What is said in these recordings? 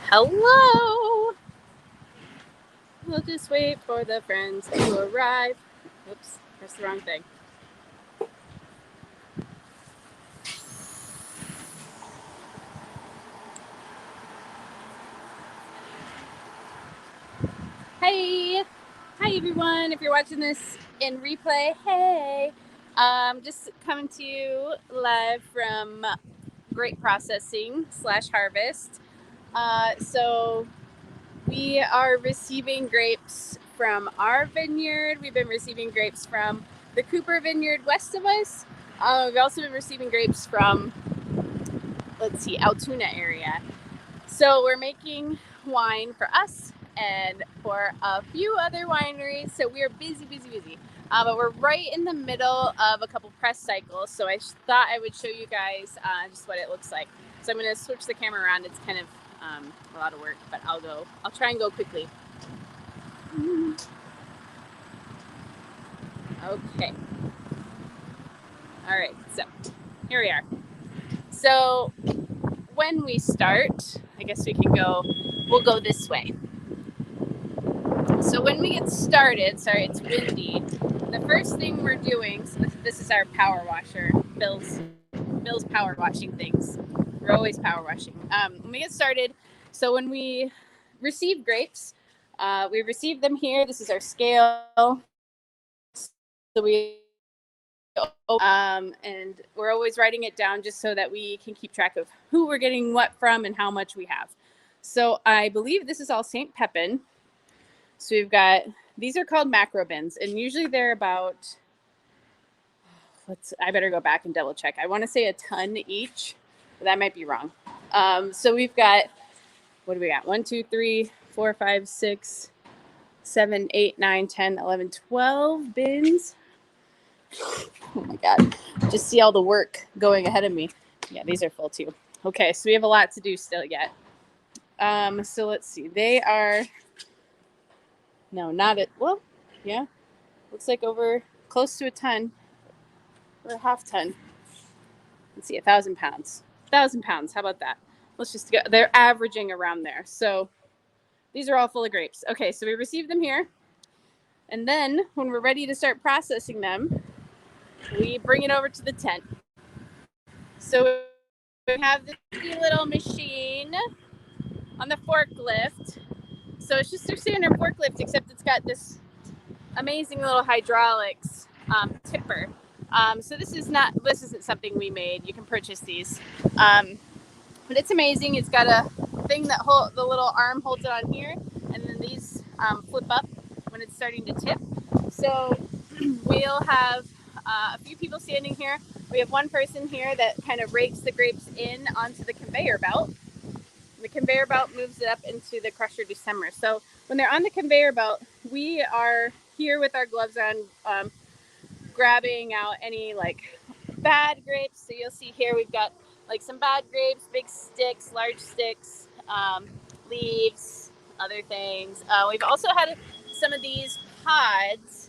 Hello. We'll just wait for the friends to arrive. Oops, pressed the wrong thing. Hey. Hi, everyone. If you're watching this in replay, hey. Just coming to you live from Grape Processing / Harvest. So we are receiving grapes from our vineyard. We've been receiving grapes from the Cooper Vineyard west of us. We've also been receiving grapes from, Altoona area. So we're making wine for us and for a few other wineries. So we are busy. But we're right in the middle of a couple press cycles. So I thought I would show you guys just what it looks like. So I'm going to switch the camera around. It's kind of a lot of work, but I'll try and go quickly. Okay. All right. So here we are. So when we start, I guess we'll go this way. So when we get started, sorry, it's windy. The first thing we're doing, so this is our power washer, Bill's power washing things. We're always power washing. When we get started, so when we receive grapes, we receive them here. This is our scale. So and we're always writing it down just so that we can keep track of who we're getting what from and how much we have. So I believe this is all St. Pepin. So we've got, these are called macro bins, and usually they're about, I better go back and double check. I want to say a ton each, but that might be wrong. So we've got, what do we got? 1, 2, 3, 4, 5, 6, 7, 8, 9, 10, 11, 12 bins. Oh my God. Just see all the work going ahead of me. Yeah, these are full too. Okay, so we have a lot to do still yet. So let's see. They are, no, not it. Well, yeah. Looks like over close to a ton or a half ton. Let's see, 1,000 pounds. 1,000 pounds. How about that? Let's just go. They're averaging around there. So these are all full of grapes. Okay, so we receive them here. And then when we're ready to start processing them, we bring it over to the tent. So we have this little machine on the forklift. So it's just a standard forklift, except it's got this amazing little hydraulics tipper. So this isn't something we made. You can purchase these, but it's amazing. It's got a thing that the little arm holds it on here, and then these flip up when it's starting to tip. So we'll have a few people standing here. We have one person here that kind of rakes the grapes in onto the conveyor belt. The conveyor belt moves it up into the crusher du summer. So when they're on the conveyor belt, we are here with our gloves on, grabbing out any like bad grapes. So you'll see here we've got like some bad grapes, big sticks, large sticks, leaves, other things. We've also had some of these pods.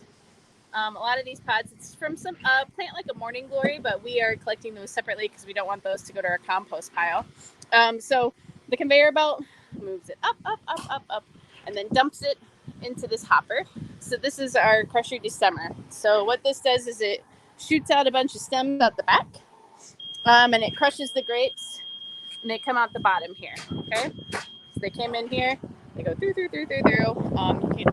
A lot of these pods, it's from some plant like a morning glory, but we are collecting those separately because we don't want those to go to our compost pile. So the conveyor belt moves it up, and then dumps it into this hopper. So this is our crusher du summer. So what this does is it shoots out a bunch of stems out the back, and it crushes the grapes, and they come out the bottom here. Okay, so they came in here, they go through. You can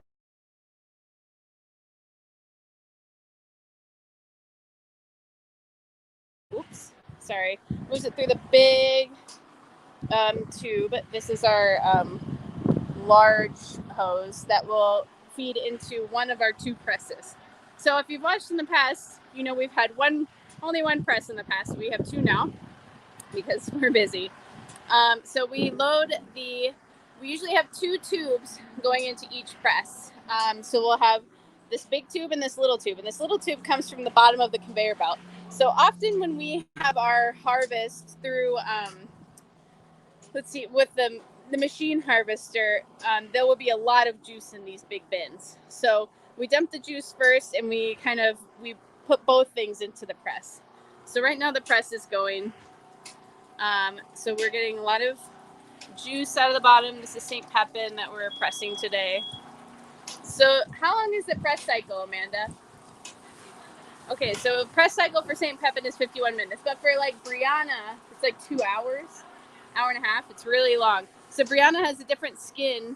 sorry, moves it through the big tube. This is our large hose that will feed into one of our 2 presses. So if you've watched in the past, you know we've had only one press in the past. We have 2 now because we're busy. So we usually have 2 tubes going into each press. So we'll have this big tube and this little tube. And this little tube comes from the bottom of the conveyor belt. So often when we have our harvest through, with the machine harvester, there will be a lot of juice in these big bins. So we dump the juice first, and we put both things into the press. So right now the press is going. So we're getting a lot of juice out of the bottom. This is St. Pepin that we're pressing today. So how long is the press cycle, Amanda? Okay, so press cycle for St. Pepin is 51 minutes, but for like Brianna, it's like 2 hours, hour and a half. It's really long. So Brianna has a different skin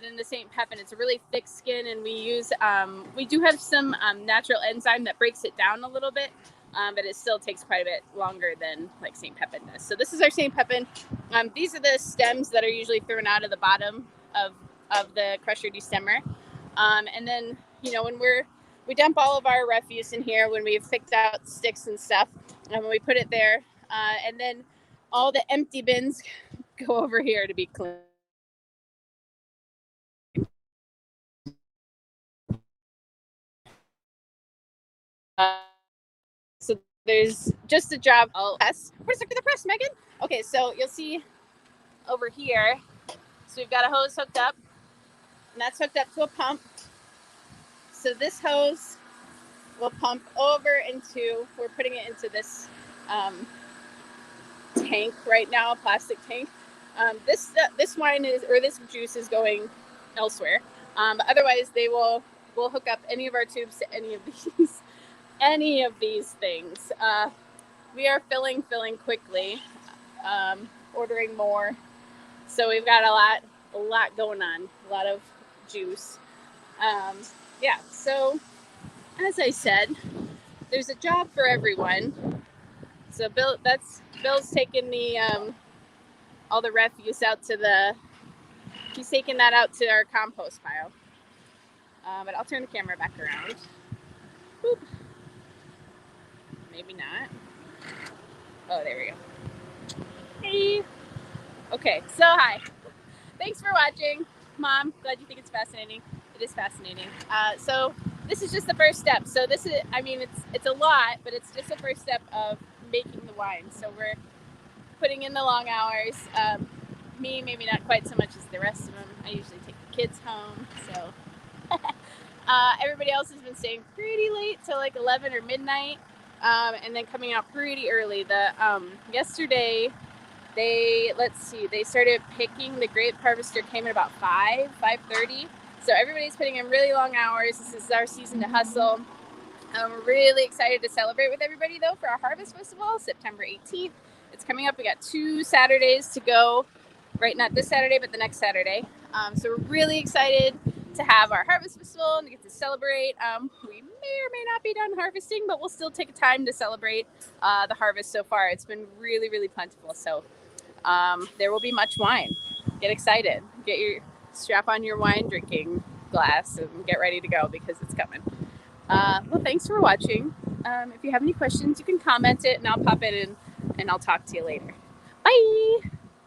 than the St. Pepin. It's a really thick skin, and we do have some natural enzyme that breaks it down a little bit, but it still takes quite a bit longer than like St. Pepin does. So this is our St. Pepin. These are the stems that are usually thrown out of the bottom of the crusher destemmer, and then when we dump all of our refuse in here when we've picked out sticks and stuff, and when we put it there, and then all the empty bins go over here to be cleaned. So there's just a job. Where's the press, Megan? Okay, so you'll see over here. So we've got a hose hooked up, and that's hooked up to a pump. So this hose will pump over into. We're putting it into this tank right now, a plastic tank. This wine this juice is going elsewhere. But otherwise, we'll hook up any of our tubes to any of these things. We are filling quickly, ordering more. So we've got a lot going on, a lot of juice. Yeah. So as I said, there's a job for everyone. So Bill's taking all the refuse out he's taking that out to our compost pile. But I'll turn the camera back around. Boop. Maybe not. Oh, there we go. Hey. Okay, so hi. Thanks for watching. Mom, glad you think it's fascinating. It is fascinating. So this is just the first step. So this is, it's a lot, but it's just the first step of making the wine. So we're putting in the long hours. Me, maybe not quite so much as the rest of them. I usually take the kids home, so. Everybody else has been staying pretty late till like 11 or midnight, and then coming out pretty early. Yesterday, they started picking. The grape harvester came at about 5:30. So everybody's putting in really long hours. This is our season to hustle. We're really excited to celebrate with everybody though for our harvest festival, September 18th. It's coming up. We got 2 Saturdays to go. Right, not this Saturday, but the next Saturday. So we're really excited to have our harvest festival and to get to celebrate. We may or may not be done harvesting, but we'll still take a time to celebrate the harvest so far. It's been really, really plentiful. So there will be much wine. Get excited. Strap on your wine drinking glass and get ready to go because it's coming. Well, thanks for watching. If you have any questions, you can comment it and I'll pop it in and I'll talk to you later. Bye.